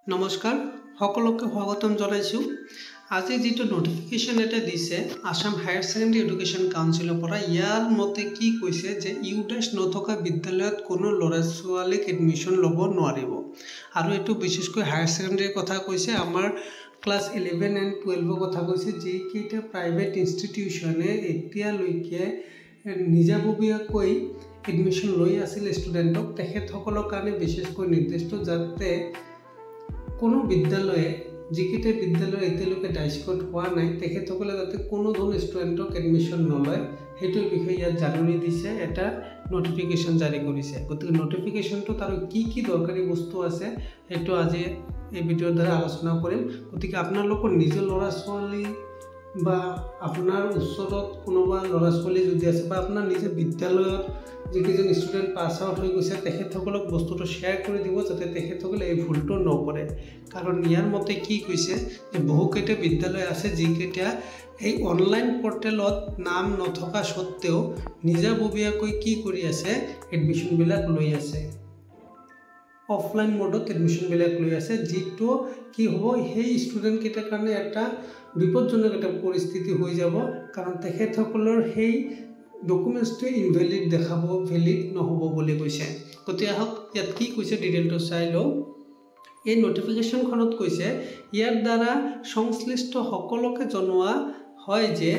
নমস্কাৰ সকলোকে স্বাগতম জনাইছো। আজি যেটো নোটিফিকেশন এটা দিছে আসাম হায়াৰ সেকেন্ডাৰী এডুকেশন কাউন্সিলৰ পৰা ইয়াৰ মতে কি কৈছে যে ইউডাইছ নথকা বিদ্যালয়ত কোনো ল'ৰা ছোৱালীক এডমিশন ল'ব নোৱাৰিব আৰু এটো বিশেষকৈ হায়াৰ সেকেন্ডাৰীৰ কথা কৈছে। আমাৰ ক্লাস 11 এণ্ড 12 কথা কৈছে যে কেইটা প্ৰাইভেট ইনষ্টিটিউশনে এতিয়ালৈকে নিজাববীয়াকৈ এডমিশন লৈ আছিল ষ্টুডেণ্টক তেখেতসকলৰ কাৰণে বিশেষকৈ নিৰ্দিষ্ট যাতে কোনো বিদ্যালয়ে যিকেইটা বিদ্যালয় এতিয়ালৈকে ডাইস্কট হোৱা নাই তেখেতসকলে যাতে কোনো ধৰণৰ ষ্টুডেণ্টক এডমিশন নলয় সেইটোৰ বিষয়ে ইয়াত জাননী দিছে, এটা নোটিফিকেশন জাৰি কৰিছে। গতিকে নোটিফিকেশনটো তাৰ কি দৰকাৰী বস্তু আছে সেইটো আজি এই ভিডিঅ'ৰ দ্বাৰা আলোচনা কৰিম। গতিকে আপোনালোকৰ নিজৰ ল'ৰা ছোৱালী বা আপোনাৰ ওচৰত কোনোবা ল'ৰা ছোৱালী যদি আছে বা আপোনাৰ নিজে বিদ্যালয়ত যিকেইজন ষ্টুডেণ্ট পাছ আউট হৈ গৈছে তেখেতসকলক বস্তুটো শ্বেয়াৰ কৰি দিব যাতে তেখেতসকলে এই ভুলটো নকৰে। কাৰণ ইয়াৰ মতে কি কৈছে যে বহুকেইটা বিদ্যালয় আছে যিকেইটা এই অনলাইন পৰ্টেলত নাম নথকা সত্ত্বেও নিজাববীয়াকৈ কি কৰি আছে এডমিশনবিলাক লৈ আছে, অফলাইন মোডত এডমিশনবিলাক লৈ আছে, যিটো কি হ'ব সেই ষ্টুডেণ্ট কেইটাৰ কাৰণে এটা বিপদজনক এটা পৰিস্থিতি হৈ যাব। কাৰণ তেখেতসকলৰ সেই ডকুমেণ্টছটো ইনভেলিড দেখাব, ভেলিড নহ'ব বুলি কৈছে। গতিকে আহক ইয়াত কি কৈছে ডিটেইলটো চাই লওঁ। এই নোটিফিকেশ্যনখনত কৈছে ইয়াৰ দ্বাৰা সংশ্লিষ্ট সকলোকে জনোৱা হয় যে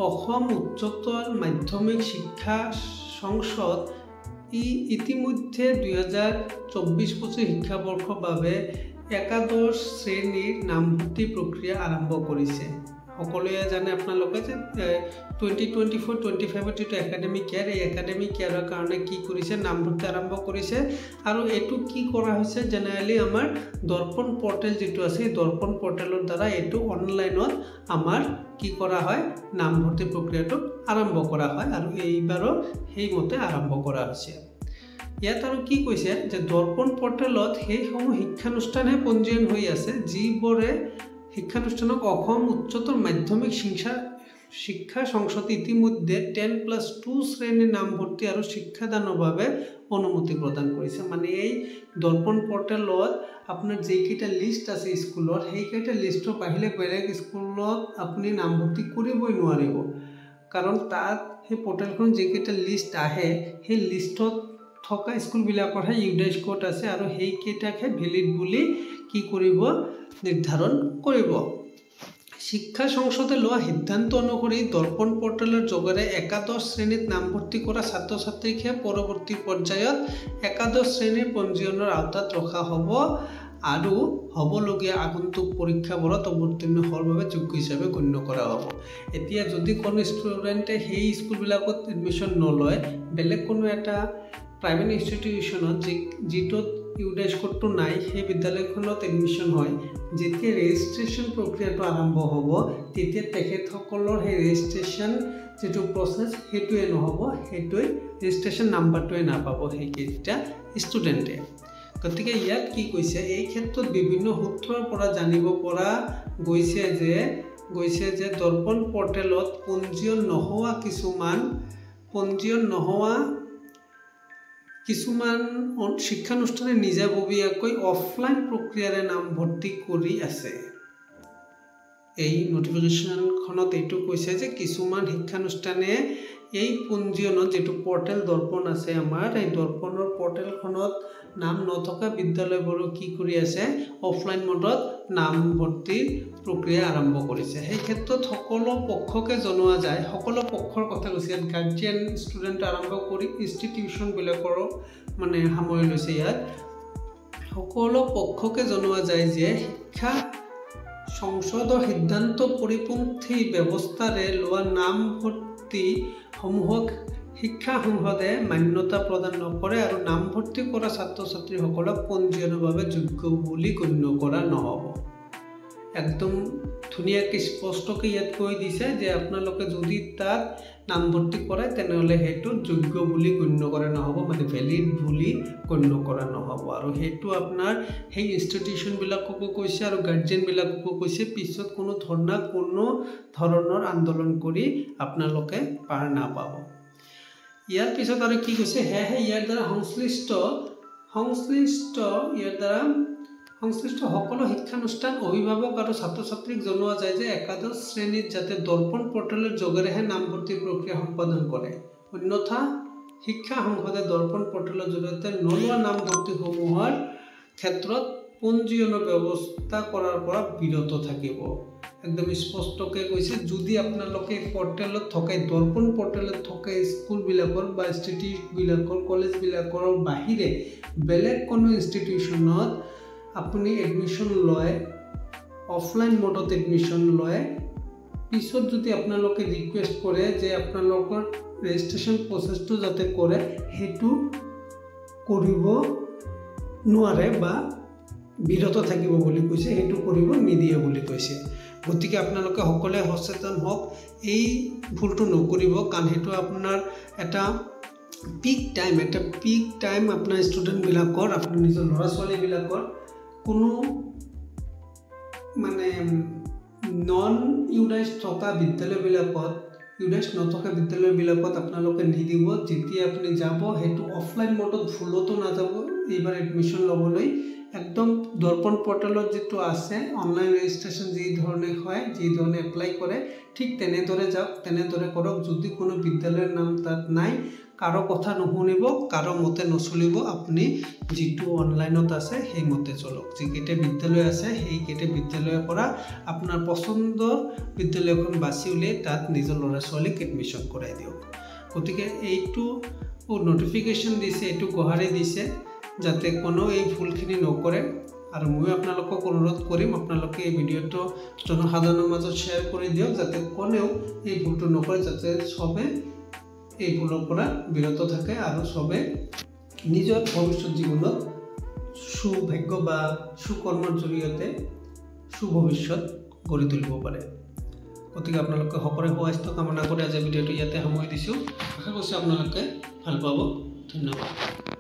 অসম উচ্চতৰ মাধ্যমিক শিক্ষা সংসদ ইতিমধ্যে 2024-25 শিক্ষাবৰ্ষৰ বাবে একাদশ শ্ৰেণীৰ নামভৰ্তি প্ৰক্ৰিয়া আৰম্ভ কৰিছে। সকলোৱে জানে আপোনালোকে যে 2024-25 যেটো একাডেমিক ইয়াৰ এই একাডেমিক ইয়াৰৰ কাৰণে কি কৰিছে নামভৰ্তি আৰম্ভ কৰিছে আৰু এইটো কি কৰা হৈছে জেনেৰেলি আমাৰ দৰ্পণ পৰ্টেল যেটো আছে এই দৰ্পণ পৰ্টেলৰ দ্বাৰা এইটো অনলাইনত আমাৰ কি কৰা হয় নামভৰ্তি প্ৰক্ৰিয়াটো আৰম্ভ কৰা হয় আৰু এইবাৰো সেইমতে আৰম্ভ কৰা হৈছে। ইয়াত আৰু কি কৈছে যে দৰ্পণ পৰ্টেলত সেইসমূহ শিক্ষানুষ্ঠানহে পঞ্জীয়ন হৈ আছে যিবোৰে শিক্ষানুষ্ঠানক অসম উচ্চতৰ মাধ্যমিক শিক্ষা সংসদ ইতিমধ্যে 10+2 শ্ৰেণীৰ নামভৰ্তি আৰু শিক্ষাদানৰ বাবে অনুমতি প্ৰদান কৰিছে। মানে এই দৰ্পণ পৰ্টেলত আপোনাৰ যিকেইটা লিষ্ট আছে স্কুলৰ সেইকেইটা লিষ্টৰ বাহিৰে বেলেগ স্কুলত আপুনি নামভৰ্তি কৰিবই নোৱাৰিব। কাৰণ তাত সেই পৰ্টেলখন যিকেইটা লিষ্ট আহে সেই লিষ্টত থকা স্কুলবিলাকৰহে ইউডাইছ কোড আছে আৰু সেইকেইটাকহে ভেলিড বুলি কি কৰিব নিৰ্ধাৰণ কৰিব। শিক্ষা সংসদে লোৱা সিদ্ধান্ত অনুসৰি দৰ্পণ পৰ্টেলৰ যোগেৰে একাদশ শ্ৰেণীত নামভৰ্তি কৰা ছাত্ৰ ছাত্ৰীকহে পৰৱৰ্তী পৰ্যায়ত একাদশ শ্ৰেণীৰ পঞ্জীয়নৰ আওতাত ৰখা হ'ব আৰু হ'বলগীয়া আগন্তুক পৰীক্ষাবোৰত অৱতীৰ্ণ হোৱাৰ বাবে যোগ্য হিচাপে গণ্য কৰা হ'ব। এতিয়া যদি কোনো ষ্টুডেণ্টে সেই স্কুলবিলাকত এডমিশ্যন নলয় বেলেগ কোনো এটা প্ৰাইভেট ইনষ্টিটিউশ্যনত যিটোত ইউডাইছ কোডটো নাই সেই বিদ্যালয়খনত এডমিশ্যন হয়, যেতিয়া ৰেজিষ্ট্ৰেশ্যন প্ৰক্ৰিয়াটো আৰম্ভ হ'ব তেতিয়া তেখেতসকলৰ সেই ৰেজিষ্ট্ৰেশ্যন যিটো প্ৰচেছ সেইটোৱে নহ'ব, সেইটোৱে ৰেজিষ্ট্ৰেশ্যন নাম্বাৰটোৱে নাপাব সেইকেইটা ষ্টুডেণ্টে। গতিকে ইয়াত কি কৈছে এই ক্ষেত্ৰত বিভিন্ন সূত্ৰৰ পৰা জানিব পৰা গৈছে যে দৰ্পণ পৰ্টেলত পঞ্জীয়ন নোহোৱা কিছুমান শিক্ষানুষ্ঠানে নিজাববীয়াকৈ অফলাইন প্ৰক্ৰিয়াৰে নামভৰ্তি কৰি আছে। এই নোটিফিকেশ্যনখনত এইটো কৈছে যে কিছুমান শিক্ষানুষ্ঠানে এই পঞ্জীয়নত যিটো পৰ্টেল দৰ্পণ আছে আমাৰ এই দৰ্পণৰ পৰ্টেলখনত নাম নথকা বিদ্যালয়বোৰো কি কৰি আছে অফলাইন মোডত নামভৰ্তিৰ প্ৰক্ৰিয়া আৰম্ভ কৰিছে। সেই ক্ষেত্ৰত সকলো পক্ষকে জনোৱা যায়, সকলো পক্ষৰ কথা কৈছে ইয়াত গাৰ্জিয়ান ষ্টুডেণ্ট আৰম্ভ কৰি ইনষ্টিটিউশ্যনবিলাকৰো মানে সামৰি লৈছে। ইয়াত সকলো পক্ষকে জনোৱা যায় যে শিক্ষা সংসদৰ সিদ্ধান্ত পৰিপন্থী ব্যৱস্থাৰে লোৱা নামভৰ্তিসমূহক শিক্ষা সংসদে মান্যতা প্ৰদান নকৰে আৰু নামভৰ্তি কৰা ছাত্ৰ ছাত্ৰীসকলক পঞ্জীয়নৰ বাবে যোগ্য বুলি গণ্য কৰা নহ'ব। একদম ধুনীয়াকৈ স্পষ্টকৈ ইয়াত কৈ দিছে যে আপোনালোকে যদি তাত নামভৰ্তি কৰে তেনেহ'লে সেইটো যোগ্য বুলি গণ্য কৰা নহ'ব, মানে ভেলিড বুলি গণ্য কৰা নহ'ব। আৰু সেইটো আপোনাৰ সেই ইনষ্টিটিউশ্যনবিলাককো কৈছে আৰু গাৰ্জেনবিলাককো কৈছে পিছত কোনো ধৰণৰ আন্দোলন কৰি আপোনালোকে পাৰ নাপাব। ইয়াৰ পিছত আৰু কি কৈছে সেয়েহে ইয়াৰ দ্বাৰা সংশ্লিষ্ট ইয়াৰ দ্বাৰা সংশ্লিষ্ট সকলো শিক্ষানুষ্ঠান অভিভাৱক আৰু ছাত্ৰ ছাত্ৰীক জনোৱা যায় যে একাদশ শ্ৰেণীত যাতে দৰ্পণ পৰ্টেলৰ যোগেৰেহে নামভৰ্তি প্ৰক্ৰিয়া সম্পাদন কৰে, অন্যথা শিক্ষা সংসদে দৰ্পণ পৰ্টেলৰ জৰিয়তে নোলোৱা নামভৰ্তিসমূহৰ ক্ষেত্ৰত পঞ্জীয়নৰ ব্যৱস্থা কৰাৰ পৰা বিৰত থাকিব। একদম স্পষ্টকৈ কৈছে, যদি আপোনালোকে পৰ্টেলত থকা দৰ্পণ পৰ্টেলত থকা স্কুলবিলাকৰ বা ইনষ্টিটিউটবিলাকৰ কলেজবিলাকৰ বাহিৰে বেলেগ কোনো ইনষ্টিটিউশ্যনত আপুনি এডমিশ্যন লয়, অফলাইন মোডত এডমিশ্যন লয়, পিছত যদি আপোনালোকে ৰিকুৱেষ্ট কৰে যে আপোনালোকৰ ৰেজিষ্ট্ৰেশ্যন প্ৰচেছটো যাতে কৰে, সেইটো কৰিব নোৱাৰে বা বিৰত থাকিব বুলি কৈছে, সেইটো কৰিব নিদিয়ে বুলি কৈছে। গতিকে আপোনালোকে সকলোৱে সচেতন হওক, এই ভুলটো নকৰিব, কাৰণ সেইটো আপোনাৰ এটা পিক টাইম আপোনাৰ ষ্টুডেণ্টবিলাকৰ, আপোনাৰ নিজৰ ল'ৰা ছোৱালীবিলাকৰ কোনো মানে নন ইউডাইজ থকা বিদ্যালয়বিলাকত, ইউডাইজ নথকা বিদ্যালয়বিলাকত আপোনালোকে নিদিব। যেতিয়া আপুনি যাব সেইটো অফলাইন মোডত ভুলতো নাযাব। এইবাৰ এডমিশ্যন ল'বলৈ একদম দৰ্পণ পৰ্টেলত যিটো আছে অনলাইন ৰেজিষ্ট্ৰেশ্যন যি ধৰণে হয়, যি ধৰণে এপ্লাই কৰে, ঠিক তেনেদৰে যাওক, তেনেদৰে কৰক। যদি কোনো বিদ্যালয়ৰ নাম তাত নাই, কাৰো কথা নুশুনিব, কাৰো মতে নচলিব, আপুনি যিটো অনলাইনত আছে সেইমতে চলক। যিকেইটা বিদ্যালয় আছে সেইকেইটা বিদ্যালয়ৰ পৰা আপোনাৰ পচন্দৰ বিদ্যালয়খন বাছি উলিয়াই তাত নিজৰ ল'ৰা ছোৱালীক এডমিশ্যন কৰাই দিয়ক। গতিকে এইটো নটিফিকেশ্যন দিছে, এইটো গোহাৰি দিছে যাতে কোনো এই ভুলখিনি নকৰে। আৰু ময়ো আপোনালোকক অনুৰোধ কৰিম, আপোনালোকে এই ভিডিঅ'টো জনসাধাৰণৰ মাজত শ্বেয়াৰ কৰি দিয়ক, যাতে কোনেও এই ভুলটো নকৰে, যাতে চবে এই ভুলৰ পৰা বিৰত থাকে আৰু চবে নিজৰ ভৱিষ্যত জীৱনত সুভাগ্য বা সুকৰ্মৰ জৰিয়তে সুভৱিষ্যত গঢ়ি তুলিব পাৰে। গতিকে আপোনালোকে সকলোৰে সুস্বাস্থ্য কামনা কৰি আজি ভিডিঅ'টো ইয়াতে সামৰি দিছোঁ। আশা কৰিছোঁ আপোনালোকে ভাল পাব। ধন্যবাদ।